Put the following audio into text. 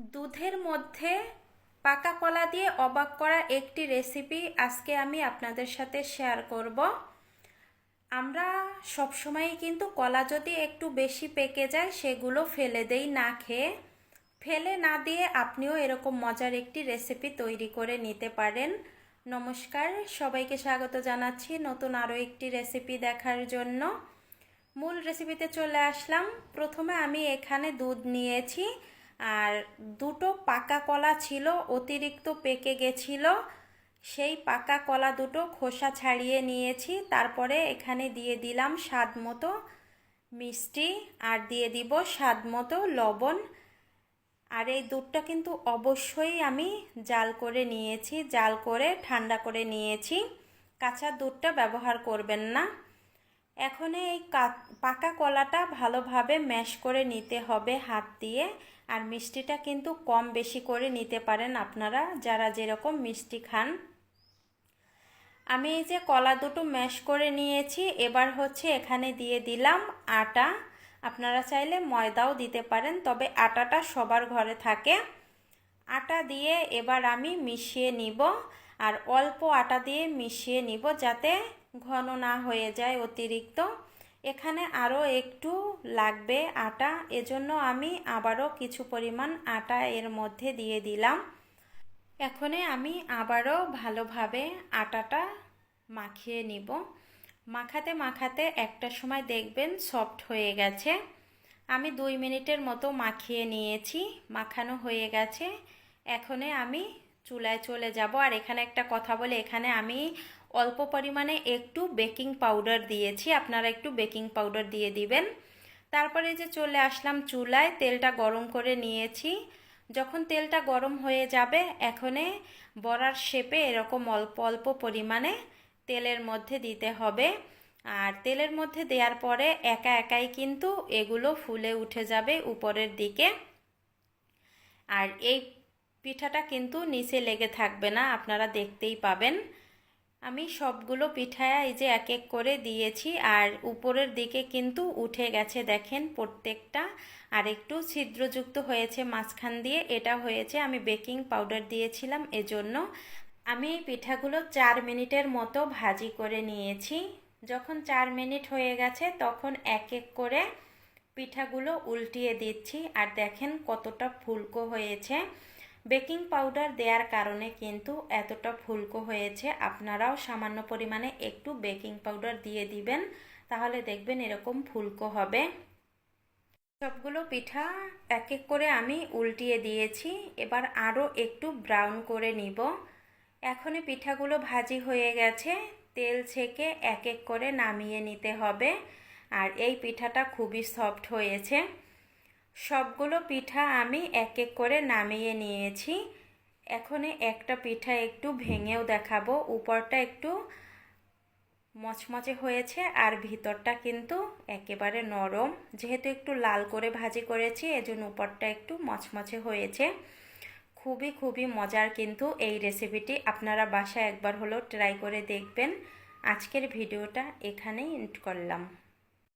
দুধের মধ্যে পাকা কলা দিয়ে অবাক করা একটি রেসিপি আজকে আমি আপনাদের সাথে শেয়ার করব। আমরা সবসময়ই কিন্তু কলা যদি একটু বেশি পেকে যায় সেগুলো ফেলে দেই না খেয়ে। ফেলে না দিয়ে আপনিও এরকম মজার একটি রেসিপি তৈরি করে নিতে পারেন। নমস্কার, সবাইকে স্বাগত জানাচ্ছি নতুন আরও একটি রেসিপি দেখার জন্য। মূল রেসিপিতে চলে আসলাম। প্রথমে আমি এখানে দুধ নিয়েছি আর দুটো পাকা কলা ছিল, অতিরিক্ত পেকে গেছিল। সেই পাকা কলা দুটো খোসা ছাড়িয়ে নিয়েছি। তারপরে এখানে দিয়ে দিলাম স্বাদ মতো মিষ্টি আর দিয়ে দিব স্বাদ মতো লবণ। আর এই দুধটা কিন্তু অবশ্যই আমি জাল করে নিয়েছি, জাল করে ঠান্ডা করে নিয়েছি। কাঁচা দুধটা ব্যবহার করবেন না। এখন এই পাকা কলাটা ভালোভাবে ম্যাশ করে নিতে হবে হাত দিয়ে। আর মিষ্টিটা কিন্তু কম বেশি করে নিতে পারেন আপনারা, যারা যেরকম মিষ্টি খান। আমি এই যে কলা দুটো ম্যাশ করে নিয়েছি, এবার হচ্ছে এখানে দিয়ে দিলাম আটা। আপনারা চাইলে ময়দাও দিতে পারেন, তবে আটাটা সবার ঘরে থাকে। আটা দিয়ে এবার আমি মিশিয়ে নিব, আর অল্প আটা দিয়ে মিশিয়ে নিব যাতে ঘন না হয়ে যায় অতিরিক্ত। এখানে আরও একটু লাগবে আটা, এজন্য আমি আবারও কিছু পরিমাণ আটা এর মধ্যে দিয়ে দিলাম। এখন আমি আবারও ভালোভাবে আটাটা মাখিয়ে নিব। মাখাতে মাখাতে একটা সময় দেখবেন সফট হয়ে গেছে। আমি 2 মিনিটের মতো মাখিয়ে নিয়েছি, মাখানো হয়ে গেছে। এখন আমি চুলায় চলে যাব। আর এখানে একটা কথা বলে, এখানে আমি অল্প পরিমাণে একটু বেকিং পাউডার দিয়েছি, আপনারা একটু বেকিং পাউডার দিয়ে দিবেন। তারপরে যে চলে আসলাম চুলায়, তেলটা গরম করে নিয়েছি। যখন তেলটা গরম হয়ে যাবে, এখানে বড়ার শেপে এরকম অল্প অল্প পরিমাণে তেলের মধ্যে দিতে হবে। আর তেলের মধ্যে দেওয়ার পরে একা একাই কিন্তু এগুলো ফুলে উঠে যাবে উপরের দিকে। আর এই পিঠাটা কিন্তু নিচে লেগে থাকবে না, আপনারা দেখতেই পাবেন। আমি সবগুলো পিঠা এই যে এক এক করে দিয়েছি, আর উপরের দিকে কিন্তু উঠে গেছে দেখেন প্রত্যেকটা। আর একটু ছিদ্রযুক্ত হয়েছে মাঝখান দিয়ে, এটা হয়েছে আমি বেকিং পাউডার দিয়েছিলাম এজন্য। আমি এই পিঠাগুলো 4 মিনিটের মতো ভাজি করে নিয়েছি। যখন 4 মিনিট হয়ে গেছে তখন এক এক করে পিঠাগুলো উল্টিয়ে দিচ্ছি। আর দেখেন কতটা ফুলকো হয়েছে। বেকিং পাউডার দেওয়ার কারণে কিন্তু এতটা ফুলকো হয়েছে। আপনারাও সামান্য পরিমাণে একটু বেকিং পাউডার দিয়ে দিবেন, তাহলে দেখবেন এরকম ফুলকো হবে। সবগুলো পিঠা এক এক করে আমি উল্টিয়ে দিয়েছি। এবার আরও একটু ব্রাউন করে নিব। এখনই পিঠাগুলো ভাজি হয়ে গেছে, তেল ছেঁকে এক এক করে নামিয়ে নিতে হবে। আর এই পিঠাটা খুবই সফট হয়েছে। সবগুলো পিঠা আমি এক এক করে নামিয়ে নিয়েছি। এখন একটা পিঠা একটু ভেঙেও দেখাবো। উপরটা একটু মচমচে হয়েছে আর ভিতরটা কিন্তু একেবারে নরম। যেহেতু একটু লাল করে ভাজি করেছি, এজন্য উপরটা একটু মচমচে হয়েছে। খুবই খুবই মজার কিন্তু এই রেসিপিটি, আপনারা বাসায় একবার হলেও ট্রাই করে দেখবেন। আজকের ভিডিওটা এখানেই এন্ড করলাম।